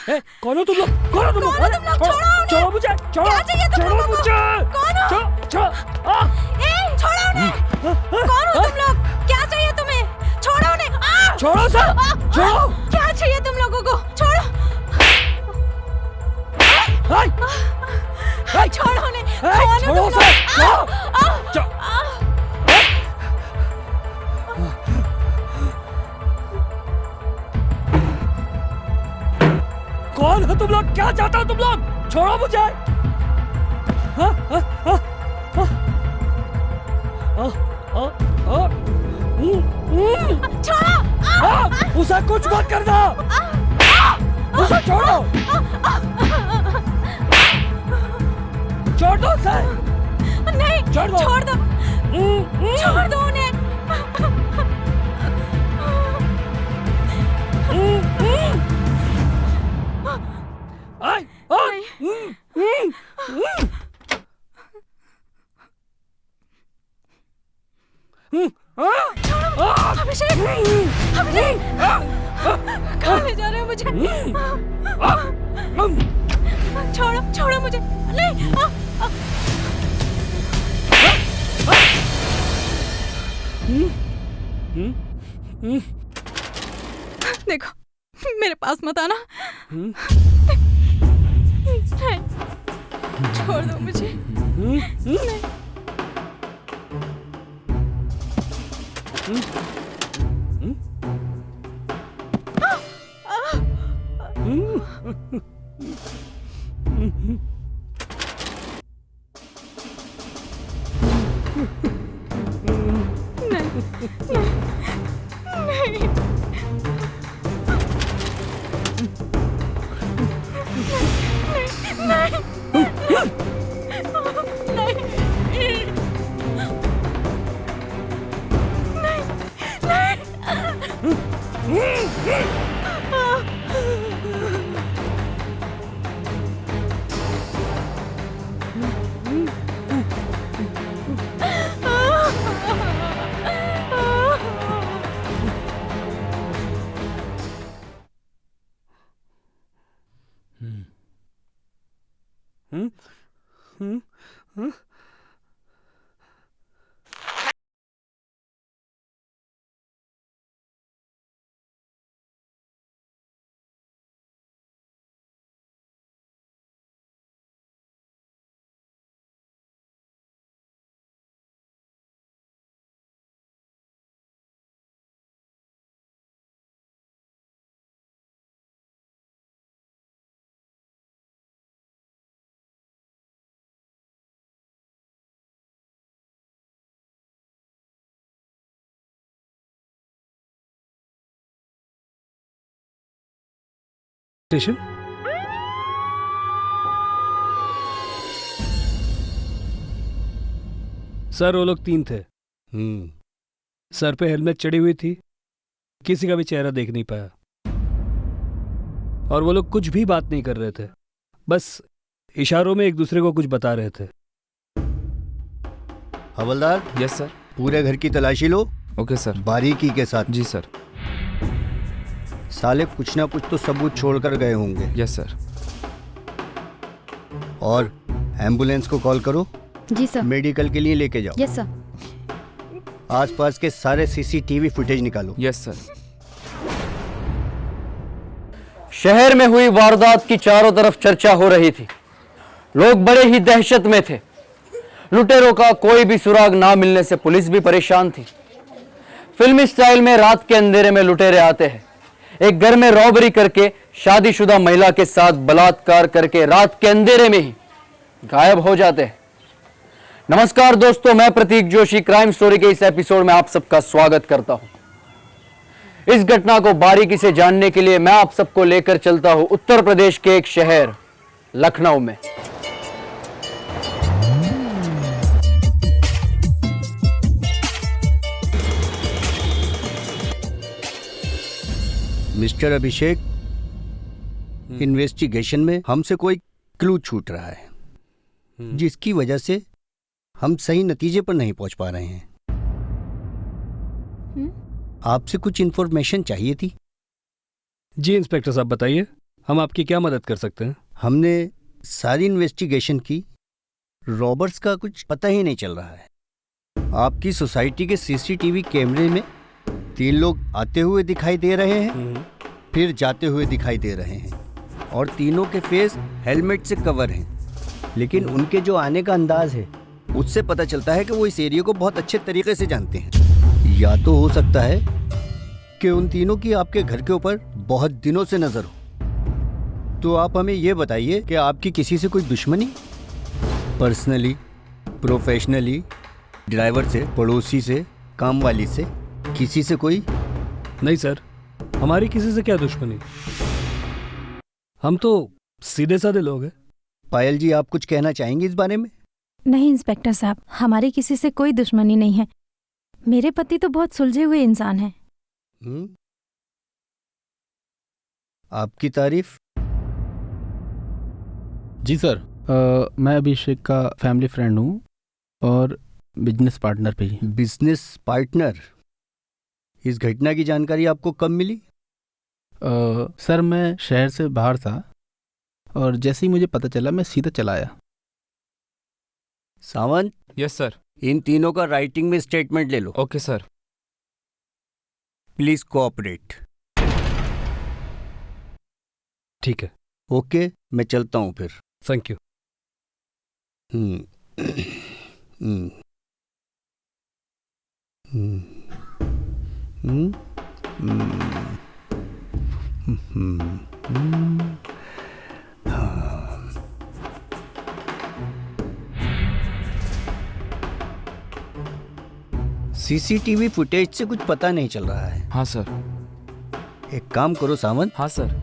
कौन हो तुम लोग? कौन हो तुम लोग? छोड़ो मुझे! क्या चाहिए तुम लोगों को? कौन हो? छोड़ो उन्हें! कौन हो तुम लोग? क्या चाहिए तुम्हें? छोड़ो उन्हें! छोड़ो सर! छोड़ो! क्या चाहिए तुम लोगों को? छोड़ो! छोड़ो उन्हें! छोड़ो सर! कौन हो तुम लोग? क्या चाहते हो तुम लोग? छोड़ो मुझे! छोड़ो! उसे कुछ मत करना! उसे छोड़ो! छोड़ दो उसे! नहीं! छोड़ दो! छोड़ दो! छोड़ दो उन्हें! अभिषेक! अभिषेक! कहाँ ले जा रहे हो मुझे? छोड़ो! छोड़ो मुझे! नहीं! देखो, मेरे पास मत आना। नहीं, छोड़ दो मुझे। नहीं। स्टेशन? सर वो लोग 3 थे। सर पे हेलमेट चढ़ी हुई थी, किसी का भी चेहरा देख नहीं पाया और वो लोग कुछ भी बात नहीं कर रहे थे, बस इशारों में एक दूसरे को कुछ बता रहे थे। हवलदार। Yes sir. पूरे घर की तलाशी लो। Okay sir. बारीकी के साथ। जी सर। साले कुछ ना कुछ तो सबूत छोड़कर गए होंगे। Yes sir. और एम्बुलेंस को कॉल करो। जी सर। मेडिकल के लिए लेके जाओ। Yes sir. आसपास के सारे सीसीटीवी फुटेज निकालो। Yes sir. शहर में हुई वारदात की चारों तरफ चर्चा हो रही थी। लोग बड़े ही दहशत में थे। लुटेरों का कोई भी सुराग ना मिलने से पुलिस भी परेशान थी। फिल्मी स्टाइल में रात के अंधेरे में लुटेरे आते हैं, एक घर में रॉबरी करके शादीशुदा महिला के साथ बलात्कार करके रात के अंधेरे में ही गायब हो जाते हैं। नमस्कार दोस्तों, मैं प्रतीक जोशी क्राइम स्टोरी के इस एपिसोड में आप सबका स्वागत करता हूं। इस घटना को बारीकी से जानने के लिए मैं आप सबको लेकर चलता हूं उत्तर प्रदेश के एक शहर लखनऊ में। मिस्टर अभिषेक, इन्वेस्टिगेशन में हमसे कोई क्लू छूट रहा है, जिसकी वजह से हम सही नतीजे पर नहीं पहुंच पा रहे हैं। आपसे कुछ इंफॉर्मेशन चाहिए थी। जी इंस्पेक्टर साहब बताइए। हम आपकी क्या मदद कर सकते हैं? हमने सारी इन्वेस्टिगेशन की, रॉबर्ट्स का कुछ पता ही नहीं चल रहा है। आपकी सोसाइटी के सीसीटीवी कैमरे में 3 लोग आते हुए दिखाई दे रहे हैं, फिर जाते हुए दिखाई दे रहे हैं, और तीनों के फेस हेलमेट से कवर हैं। लेकिन उनके जो आने का अंदाज है उससे पता चलता है कि वो इस एरिया को बहुत अच्छे तरीके से जानते हैं। या तो हो सकता है कि उन तीनों की आपके घर के ऊपर बहुत दिनों से नजर हो। तो आप हमें ये बताइए कि आपकी किसी से कोई दुश्मनी, पर्सनली, प्रोफेशनली, ड्राइवर से, पड़ोसी से, काम वाली से, किसी से कोई? नहीं सर, हमारी किसी से क्या दुश्मनी, हम तो सीधे साधे लोग हैं। पायल जी, आप कुछ कहना चाहेंगे इस बारे में? नहीं इंस्पेक्टर साहब, हमारी किसी से कोई दुश्मनी नहीं है। मेरे पति तो बहुत सुलझे हुए इंसान हैं। आपकी तारीफ? जी सर, मैं अभिषेक का फैमिली फ्रेंड हूँ और बिजनेस पार्टनर भी। Business partner? इस घटना की जानकारी आपको कब मिली? सर, मैं शहर से बाहर था और जैसे ही मुझे पता चला मैं सीधा चला आया। सावंत? Yes sir. इन तीनों का राइटिंग में स्टेटमेंट ले लो। Okay sir. Please cooperate. ठीक है। ओके, मैं चलता हूँ फिर। Thank you. सीसीटीवी फुटेज से कुछ पता नहीं चल रहा है। हाँ सर। एक काम करो सावंत, हाँ सर।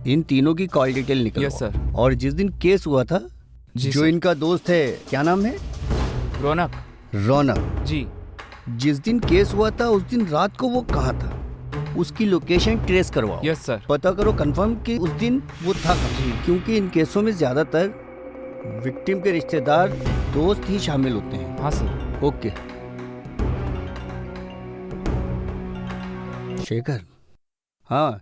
इन तीनों की कॉल डिटेल निकलवाओ। Yes sir. और जिस दिन केस हुआ था, जी जो सर। इनका दोस्त है, क्या नाम है? रौनक। रौनक जी। जिस दिन केस हुआ था उस दिन रात को वो कहाँ था, उसकी लोकेशन ट्रेस करवाओ। Yes sir. पता करो कंफर्म कि उस दिन वो था कहाँ। क्योंकि इन केसों में ज्यादातर विक्टिम के रिश्तेदार, दोस्त ही शामिल होते हैं। हाँ सर। ओके। शेखर? हाँ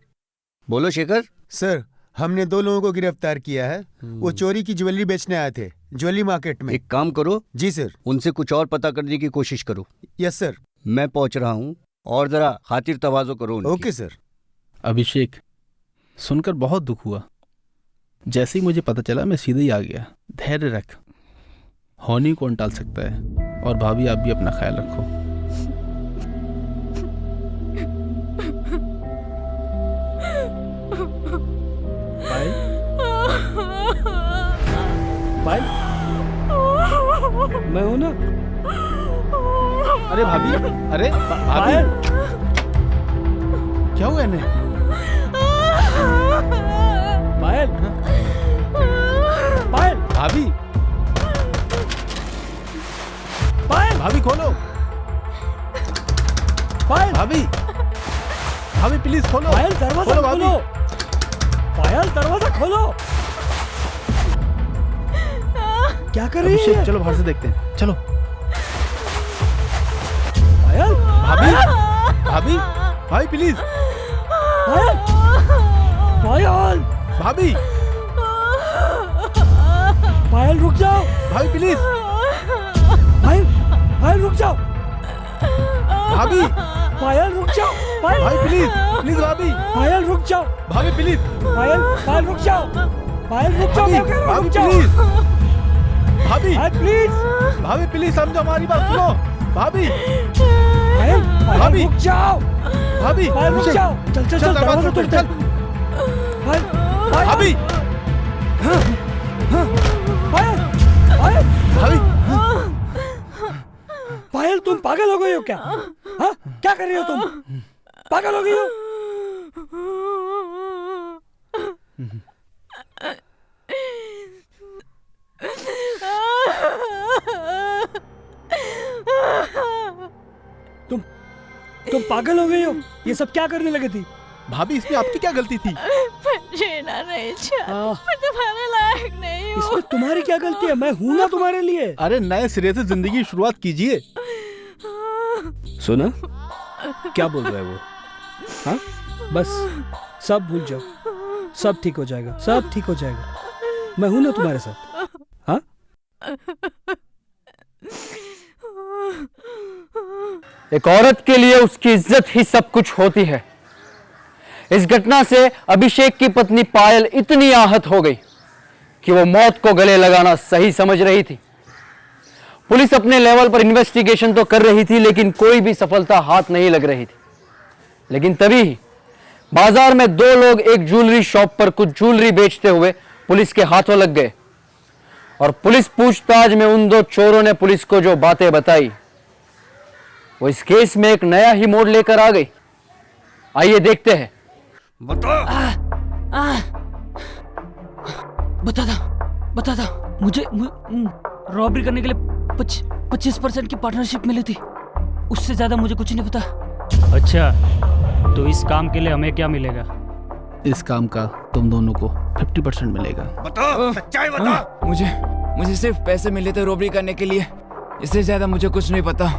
बोलो शेखर। सर, हमने 2 लोगों को गिरफ्तार किया है। वो चोरी की ज्वेलरी बेचने आए थे ज्वेलरी मार्केट में। एक काम करो। जी सर। उनसे कुछ और पता करने की कोशिश करो। Yes sir. मैं पहुंच रहा हूँ और जरा खातिर तवाज़ो करो उनकी। Okay sir. अभिषेक, सुनकर बहुत दुख हुआ। जैसे ही मुझे पता चला मैं सीधे ही आ गया। धैर्य रख, होनी कौन टाल सकता है। और भाभी, आप भी अपना ख्याल रखो। पायल, मैं हूं ना। अरे भाभी, अरे भाभी, क्या हुआ इन्हें? पायल, पायल, भाभी, पायल, भाभी खोलो। पायल, भाभी, भाभी प्लीज खोलो। पायल दरवाजा भाभी। खोलो। पायल दरवाजा खोलो। क्या कर रही अभिषेक, है? चलो बाहर से देखते हैं। चलो। पायल, भाभी, भाभी, भाभी प्लीज। पायल, पायल, भाभी, पायल रुक जाओ। भाभी प्लीज। पायल, पायल रुक जाओ। भाभी, पायल रुक जाओ। पायल, भाभी प्लीज, प्लीज भाभी, पायल रुक जाओ। भाभी प्लीज, पायल, पायल रुक जाओ। पायल रुक जाओ। भाभी, मैं कह रहा हूं, भाभी रुक जाओ। प्लीज, भाभी, पायल प्लीज। भाभी प्लीज समझो हमारी बात सुनो। भाभी, पायल, पायल भाभी। रुक जाओ। भाभी, पायल रुक अभिषेक, जाओ। चल चल चल, दरवाजा तोड़, तोड़ते हैं। पायल, पायल, भाभी, पायल, पायल, भाभी, पायल तुम पागल हो गई हो क्या? हाँ, क्या कर रही हो तुम? पागल हो गई हो? तुम पागल हो गई हो? ये सब क्या करने लगी थी? भाभी, इसमें आपकी क्या गलती थी? मैं जीना नहीं चाहती, मैं तुम्हारे लायक नहीं हूँ। इसमें तुम्हारी क्या गलती है? मैं हूं ना तुम्हारे लिए। अरे नए सिरे से जिंदगी की शुरुआत कीजिए। सुना क्या बोल रहा है वो? हाँ, बस सब भूल जाओ। सब ठीक हो जाएगा, सब ठीक हो जाएगा। मैं हूं ना तुम्हारे साथ। हाँ, एक औरत के लिए उसकी इज्जत ही सब कुछ होती है। इस घटना से अभिषेक की पत्नी पायल इतनी आहत हो गई कि वो मौत को गले लगाना सही समझ रही थी। पुलिस अपने लेवल पर इन्वेस्टिगेशन तो कर रही थी, लेकिन कोई भी सफलता हाथ नहीं लग रही थी। लेकिन तभी ही बाजार में दो लोग एक ज्वेलरी शॉप पर कुछ ज्वेलरी बेचते हुए पुलिस के हाथों लग गए और पुलिस पूछताछ में उन दो चोरों ने पुलिस को जो बातें बताई वो इस केस में एक नया ही मोड़ लेकर आ गई। आइए देखते हैं। बता था मुझे रॉबरी करने के लिए 25% की पार्टनरशिप मिली थी, उससे ज्यादा मुझे कुछ नहीं पता। अच्छा, तो इस काम के लिए हमें क्या मिलेगा? इस काम का तुम दोनों को 50% मिलेगा। बताओ, सच्चाई बताओ। मुझे सिर्फ पैसे मिले थे रॉबरी करने के लिए, इससे ज्यादा मुझे कुछ नहीं पता।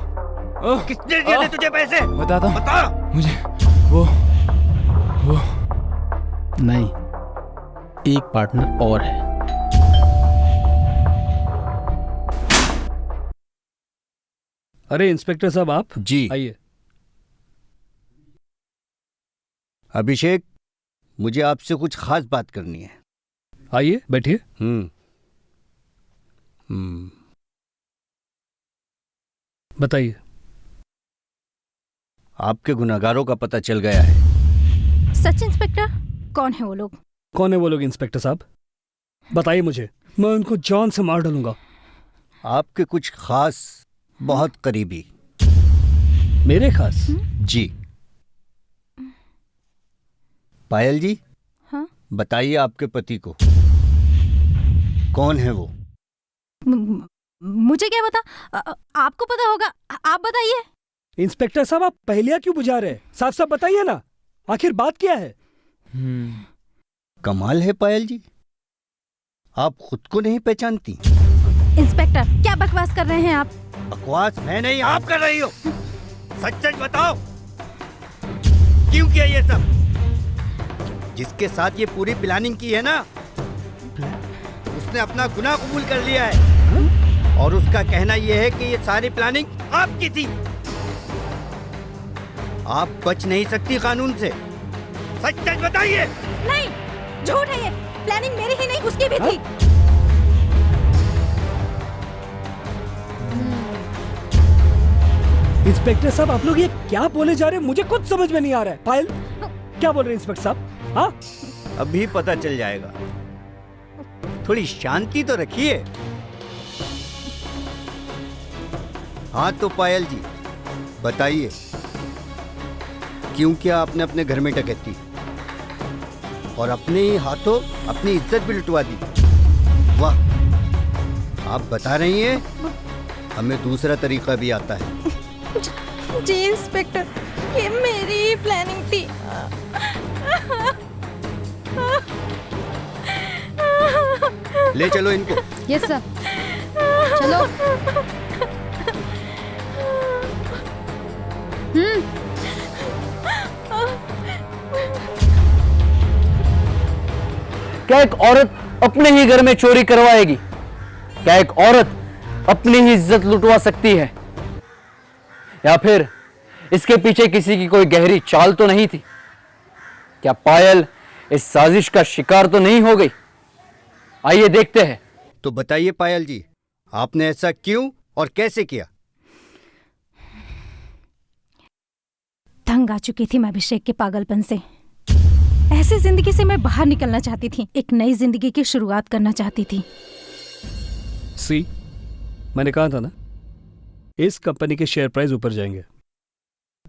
किसने दिए थे तुझे पैसे? बताता हूँ। बता। मुझे वो नहीं, एक पार्टनर और है। अरे इंस्पेक्टर साहब, आप जी आइए। अभिषेक, मुझे आपसे कुछ खास बात करनी है। आइए, बैठिए। बताइए। आपके गुनहगारों का पता चल गया है। सच इंस्पेक्टर, कौन है वो लोग? कौन है वो लोग इंस्पेक्टर साहब? बताइए मुझे, मैं उनको जान से मार डालूंगा। आपके कुछ खास, बहुत करीबी। मेरे खास? जी। पायल जी, हाँ? बताइए आपके पति को कौन है वो? मुझे क्या पता, आपको पता होगा, आप बताइए। इंस्पेक्टर साहब, आप पहेलियां क्यों बुझा रहे हैं? साफ साफ बताइए ना, आखिर बात क्या है? कमाल है पायल जी, आप खुद को नहीं पहचानती। इंस्पेक्टर, क्या बकवास कर रहे हैं आप? बकवास मैं नहीं, आप कर रही हो। सच सच बताओ, क्यों किया ये सब? जिसके साथ ये पूरी प्लानिंग की है ना, उसने अपना गुनाह कबूल कर लिया है और उसका कहना यह है कि ये सारी प्लानिंग आपकी थी। आप बच नहीं सकती कानून से। सच सच बताइए। नहीं, झूठ है ये। प्लानिंग मेरी ही नहीं, उसकी भी थी। इंस्पेक्टर साहब, आप लोग ये क्या बोले जा रहे हैं? मुझे कुछ समझ में नहीं आ रहा है। पायल, क्या बोल रहे हैं इंस्पेक्टर साहब? हाँ, अभी पता चल जाएगा, थोड़ी शांति तो रखिए। हाँ तो पायल जी, बताइए, क्यों किया आपने अपने घर में डकैती और अपने ही हाथों अपनी इज्जत भी लुटवा दी? वाह, आप बता रही हैं, हमें दूसरा तरीका भी आता है। जी इंस्पेक्टर, ये मेरी ही प्लानिंग थी। ले चलो इनको। यस सर, चलो। क्या एक औरत अपने ही घर में चोरी करवाएगी? क्या एक औरत अपनी ही इज्जत लुटवा सकती है? या फिर इसके पीछे किसी की कोई गहरी चाल तो नहीं थी? क्या पायल इस साजिश का शिकार तो नहीं हो गई? आइए देखते हैं। तो बताइए पायल जी, आपने ऐसा क्यों और कैसे किया? तंग आ चुकी थी मैं अभिषेक के पागलपन से। ऐसी जिंदगी से मैं बाहर निकलना चाहती थी, एक नई जिंदगी की शुरुआत करना चाहती थी। सी, मैंने कहा था ना, इस कंपनी के शेयर प्राइस ऊपर जाएंगे।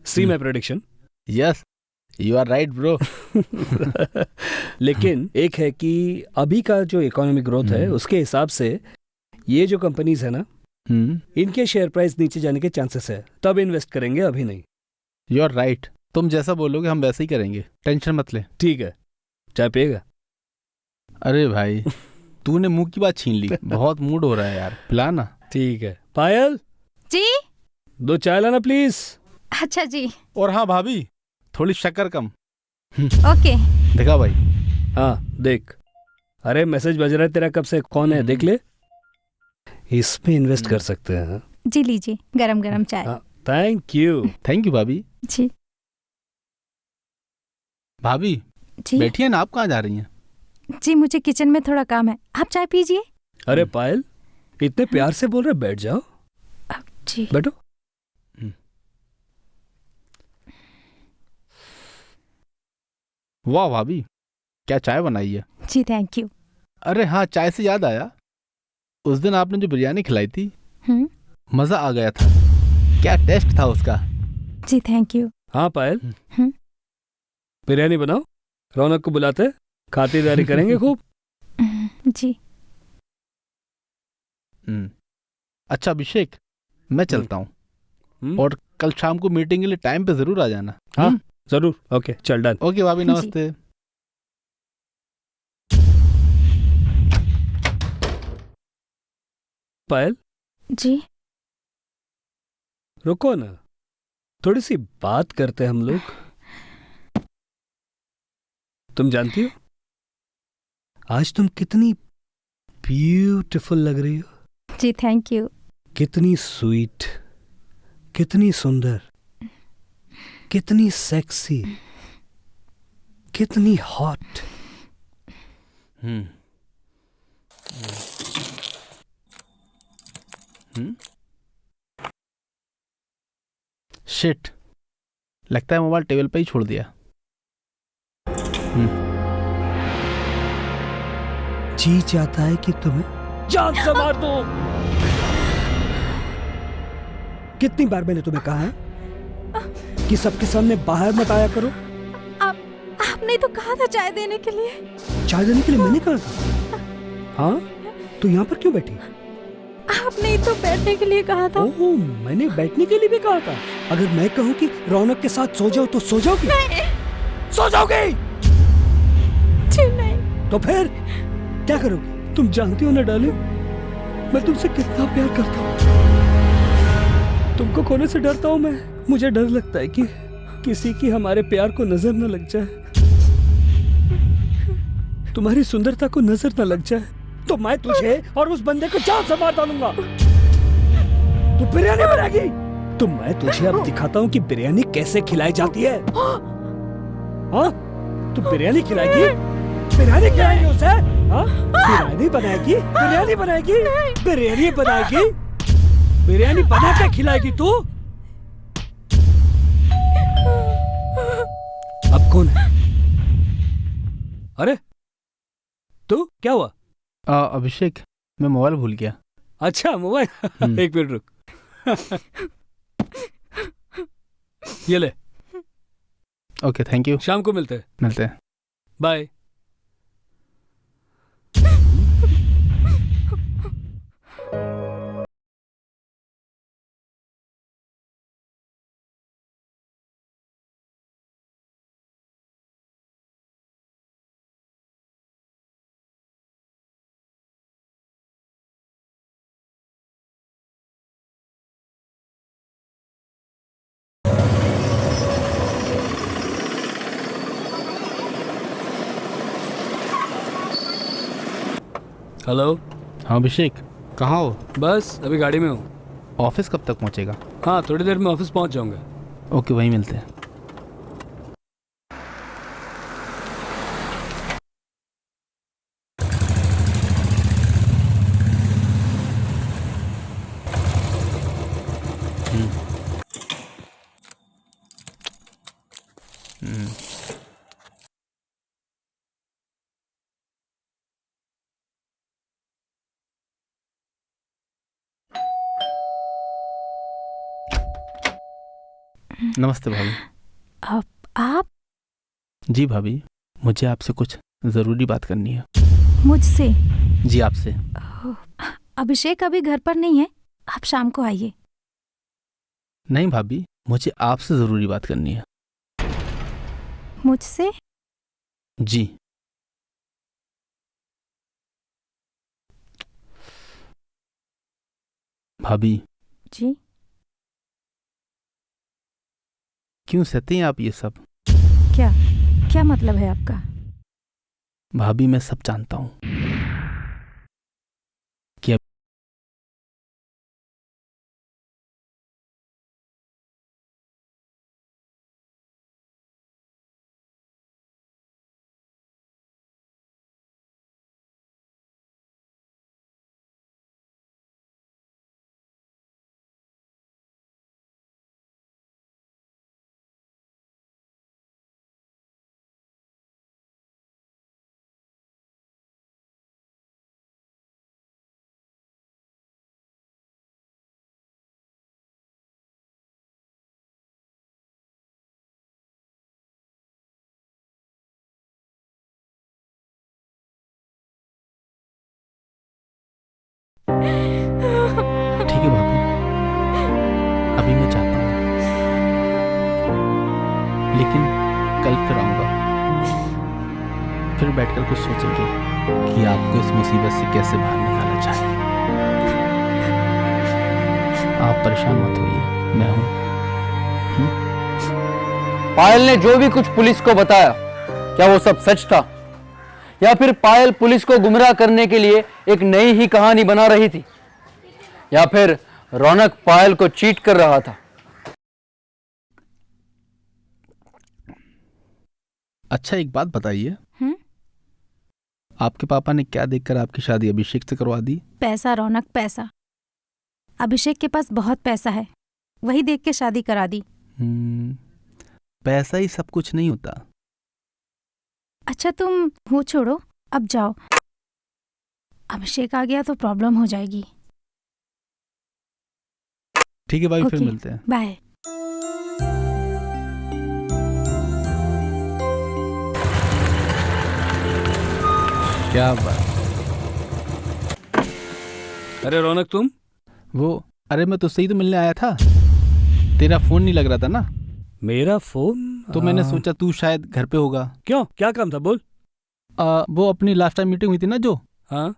See my prediction. Yes, you are right bro. लेकिन एक है कि अभी का जो इकोनॉमिक ग्रोथ है उसके हिसाब से ये जो कंपनीज है ना, इनके शेयर प्राइस नीचे जाने के चांसेस है। तब इन्वेस्ट करेंगे, अभी नहीं। यू आर राइट, तुम जैसा बोलोगे हम वैसे ही करेंगे, टेंशन मत ले। ठीक है, चाय पिएगा? अरे भाई, तूने मुंह की बात छीन ली। बहुत मूड हो रहा है यार, पिला ना। ठीक है। पायल जी, 2 चाय लाना प्लीज। अच्छा जी। और हाँ भाभी, थोड़ी शक्कर कम। ओके। देखा भाई, हाँ देख, अरे मैसेज बज रहा है तेरा कब से, कौन है देख ले, इसमें इन्वेस्ट कर सकते हैं। जी लीजिए गरम गरम चाय। थैंक यू भाभी। जी भाभी जी बैठिए ना, आप कहाँ जा रही हैं? जी मुझे किचन में थोड़ा काम है, आप चाय पीजिए। अरे पायल, इतने प्यार से बोल रहे, बैठ जाओ। जी बैठो। वाह भाभी, क्या चाय बनाई है। जी थैंक यू। अरे हाँ, चाय से याद आया, उस दिन आपने जो बिरयानी खिलाई थी, मजा आ गया था, क्या टेस्ट था उसका। जी थैंक यू। हाँ पायल, बिरयानी बनाओ, रौनक को बुलाते, खातिरदारी करेंगे खूब। जी अच्छा अभिषेक, मैं चलता हूँ, और कल शाम को मीटिंग के लिए टाइम पे जरूर आ जाना। हाँ जरूर। ओके चल डन। ओके भाभी, नमस्ते। पायल जी रुको ना, थोड़ी सी बात करते हम लोग। तुम जानती हो आज तुम कितनी ब्यूटीफुल लग रही हो। जी थैंक यू। कितनी स्वीट, कितनी सुंदर, कितनी सेक्सी, कितनी हॉट। शिट, लगता है मोबाइल टेबल पे ही छोड़ दिया। जी चाहता है कि तुम्हें जान से मार दो। कितनी बार मैंने तुम्हें कहा है कि सबके सामने बाहर मत आया करो। आपने तो कहा था चाय देने के लिए। चाय देने के लिए मैंने कहा था? हाँ तो यहाँ पर क्यों बैठी? आपने ही तो बैठने के लिए कहा था। ओह, मैंने बैठने के लिए भी कहा था। अगर मैं कहूँ कि रौनक के साथ सो जाओ तो सो जाओगी? नहीं। सो जाओगी? जी नहीं। तो फिर क्या करोगी? तुम जानती हो ना डार्लिंग, मैं तुमसे कितना प्यार करता हूँ। तुमको खोने से डरता हूँ मैं। मुझे डर लगता है कि किसी की हमारे प्यार को नजर न लग जाए, तुम्हारी सुंदरता को नजर न लग जाए, तो मैं तुझे और उस बंदे को जान से मार डालूंगा। तू बिरयानी बनाएगी तो मैं तुझे अब दिखाता हूँ कि बिरयानी कैसे खिलाई जाती है। हाँ तू बिरयानी खिलाएगी? बिरयानी खिलाएगी उसे? हाँ बिरयानी बनाएगी, बिरयानी बनाएगी, बिरयानी बनाएगी, बिरयानी बना के खिलाएगी तू? अब कौन है? अरे तू क्या हुआ? अभिषेक, मैं मोबाइल भूल गया। अच्छा मोबाइल। एक मिनट रुक। ये ले। Okay thank you. शाम को मिलते हैं। बाय। हेलो। हाँ अभिषेक, कहाँ हो? बस अभी गाड़ी में हूँ। ऑफिस कब तक पहुँचेगा? हाँ थोड़ी देर में ऑफिस पहुँच जाऊंगा। ओके, वहीं मिलते हैं। नमस्ते भाभी। आप? जी भाभी, मुझे आपसे कुछ जरूरी बात करनी है। मुझसे? जी आपसे। अभिषेक अभी घर पर नहीं है, आप शाम को आइए। नहीं भाभी, मुझे आपसे जरूरी बात करनी है। मुझसे? जी। भाभी। जी? क्यों सहते हैं आप ये सब? क्या क्या मतलब है आपका? भाभी मैं सब जानता हूँ कि अब ठीक है भाभी, अभी मैं जाता हूँ, लेकिन कल फिर आऊंगा। फिर बैठकर कुछ सोचेंगे कि आपको इस मुसीबत से कैसे बाहर निकाला जाए। आप परेशान मत होइए, मैं हूं। पायल ने जो भी कुछ पुलिस को बताया, क्या वो सब सच था, या फिर पायल पुलिस को गुमराह करने के लिए एक नई ही कहानी बना रही थी, या फिर रौनक पायल को चीट कर रहा था? अच्छा एक बात बताइए, आपके पापा ने क्या देखकर आपकी शादी अभिषेक से करवा दी? पैसा रौनक, पैसा। अभिषेक के पास बहुत पैसा है, वही देख के शादी करा दी। पैसा ही सब कुछ नहीं होता। अच्छा तुम वो छोड़ो, अब जाओ। अभिषेक आ गया तो प्रॉब्लम हो जाएगी। ठीक है भाई, फिर ओके, मिलते हैं। बाय। क्या बात। अरे रौनक तुम? अरे मैं तुझसे ही तो मिलने आया था, तेरा फोन नहीं लग रहा था ना। मेरा फोन? तो मैंने सोचा तू शायद घर पे होगा। क्यों, क्या काम था, बोल। वो अपनी लास्ट टाइम मीटिंग हुई थी ना जो, हाँ,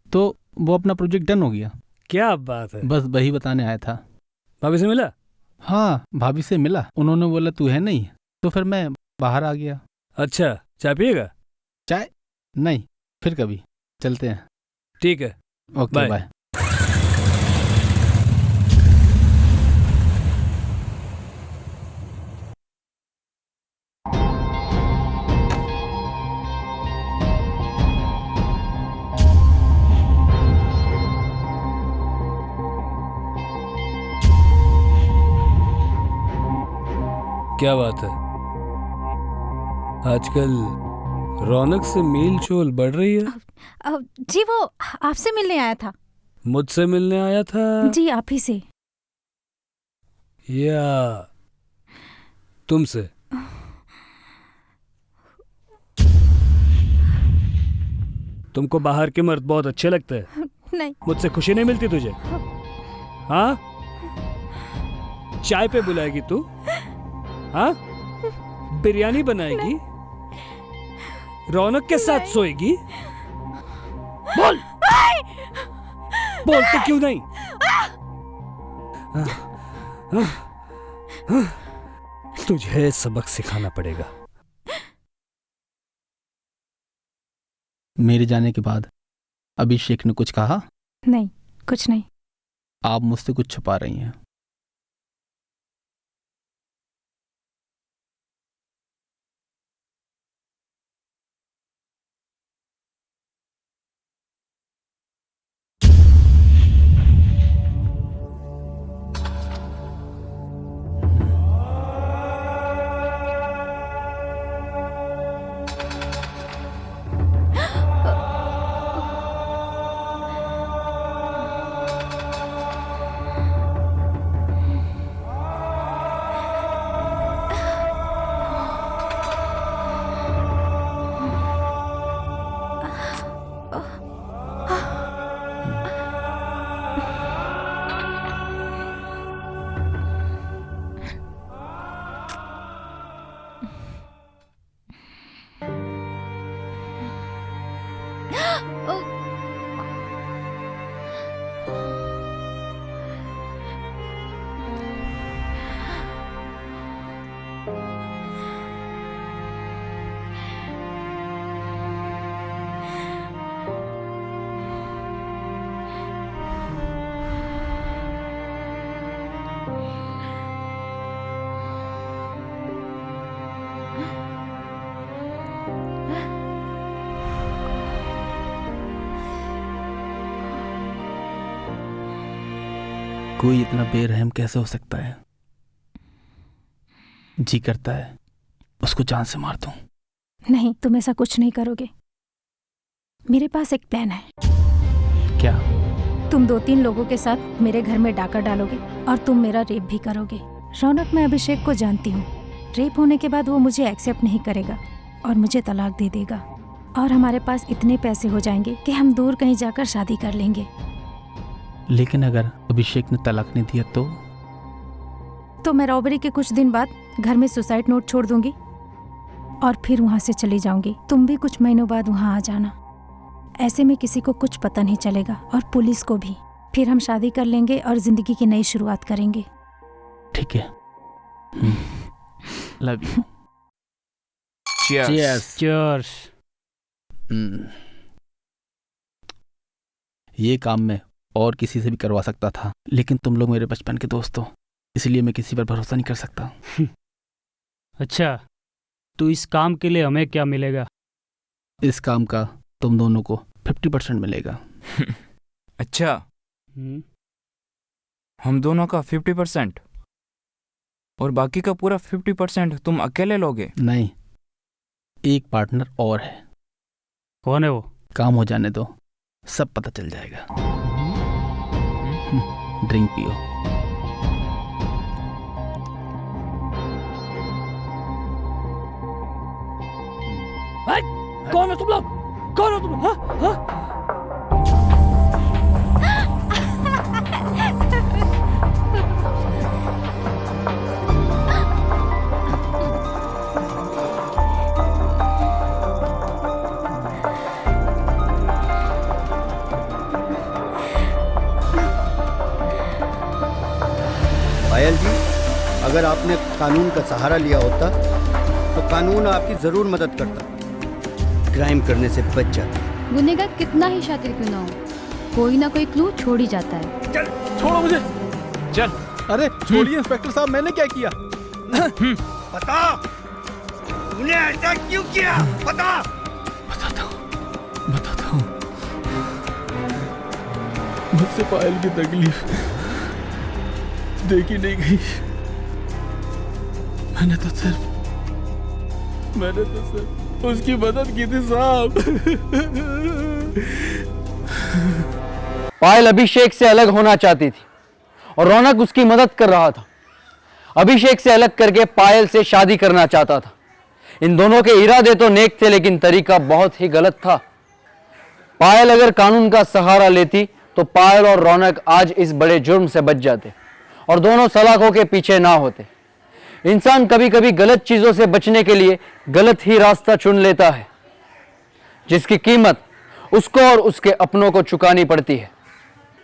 तो वो अपना प्रोजेक्ट डन हो गया। क्या बात है। बस वही बताने आया था। भाभी से मिला? हाँ भाभी से मिला, उन्होंने बोला तू है नहीं, तो फिर मैं बाहर आ गया। अच्छा, चाय पिएगा? चाय नहीं, फिर कभी चलते हैं। ठीक है, ओके बाय। बाय। क्या बात है, आजकल रौनक से मेल जोल बढ़ रही है। जी वो आपसे मिलने आया था। मुझसे मिलने आया था? जी आप ही से। या तुमसे? तुमको बाहर के मर्द बहुत अच्छे लगते हैं। नहीं। मुझसे खुशी नहीं मिलती तुझे? हाँ, चाय पे बुलाएगी तू? हाँ, बिरयानी बनाएगी, रौनक के साथ सोएगी? बोल, बोलते क्यों नहीं? तुझे सबक सिखाना पड़ेगा। मेरे जाने के बाद अभिषेक ने कुछ कहा? नहीं, कुछ नहीं। आप मुझसे कुछ छुपा रही हैं। कोई इतना बेरहम कैसे हो सकता है? जी करता है उसको जान से मार दूं। नहीं, तुम ऐसा कुछ नहीं करोगे। मेरे पास एक प्लान है। क्या? तुम 2-3 लोगों के साथ मेरे घर में डाका डालोगे और तुम मेरा रेप भी करोगे। रौनक, मैं अभिषेक को जानती हूँ। रेप होने के बाद वो मुझे एक्सेप्ट नहीं करेगा और मुझे तलाक दे देगा, और हमारे पास इतने पैसे हो जाएंगे कि हम दूर कहीं जाकर शादी कर लेंगे। लेकिन अगर अभिषेक ने तलाक नहीं दिया तो मैं रॉबरी के कुछ दिन बाद घर में सुसाइड नोट छोड़ दूंगी और फिर वहाँ से चली जाऊंगी। तुम भी कुछ महीनों बाद वहाँ आ जाना। ऐसे में किसी को कुछ पता नहीं चलेगा और पुलिस को भी। फिर हम शादी कर लेंगे और जिंदगी की नई शुरुआत करेंगे। ठीक है। Love you. चीयर्स। चीयर्स। ये काम मैं और किसी से भी करवा सकता था, लेकिन तुम लोग मेरे बचपन के दोस्त हो, इसलिए मैं किसी पर भरोसा नहीं कर सकता। अच्छा, तो इस काम के लिए हमें क्या मिलेगा? इस काम का तुम दोनों को 50% मिलेगा। अच्छा, हम दोनों का 50% और बाकी का पूरा 50% तुम अकेले लोगे? नहीं, एक पार्टनर और है। कौन है वो? काम हो जाने दो, सब पता चल जाएगा। ड्रिंक पियो। कौन हो तुम लोग? कौन हो तुम लोग? हाँ? हाँ? पायल जी, अगर आपने कानून का सहारा लिया होता तो कानून आपकी जरूर मदद करता, क्राइम करने से बच जाता। गुनहगार कितना ही शातिर क्यों ना हो, कोई ना कोई क्लू छोड़ ही जाता है। चल, छोड़ो मुझे। चल। अरे छोड़िए इंस्पेक्टर साहब, मैंने क्या किया? बता, तूने ऐसा क्यों किया? बता। बताता हूँ। मुझसे पायल की तकलीफ देखी नहीं गई। मैंने तो सिर्फ उसकी मदद की थी साहब। पायल अभिषेक से अलग होना चाहती थी और रौनक उसकी मदद कर रहा था। अभिषेक से अलग करके पायल से शादी करना चाहता था। इन दोनों के इरादे तो नेक थे, लेकिन तरीका बहुत ही गलत था। पायल अगर कानून का सहारा लेती तो पायल और रौनक आज इस बड़े जुर्म से बच जाते और दोनों सलाखों के पीछे ना होते। इंसान कभी कभी गलत चीजों से बचने के लिए गलत ही रास्ता चुन लेता है, जिसकी कीमत उसको और उसके अपनों को चुकानी पड़ती है।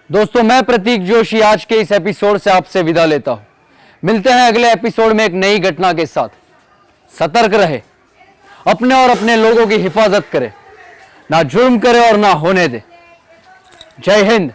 दोस्तों, मैं प्रतीक जोशी आज के इस एपिसोड से आपसे विदा लेता हूं। मिलते हैं अगले एपिसोड में एक नई घटना के साथ। सतर्क रहे, अपने और अपने लोगों की हिफाजत करें, ना जुर्म करे और ना होने दे। जय हिंद।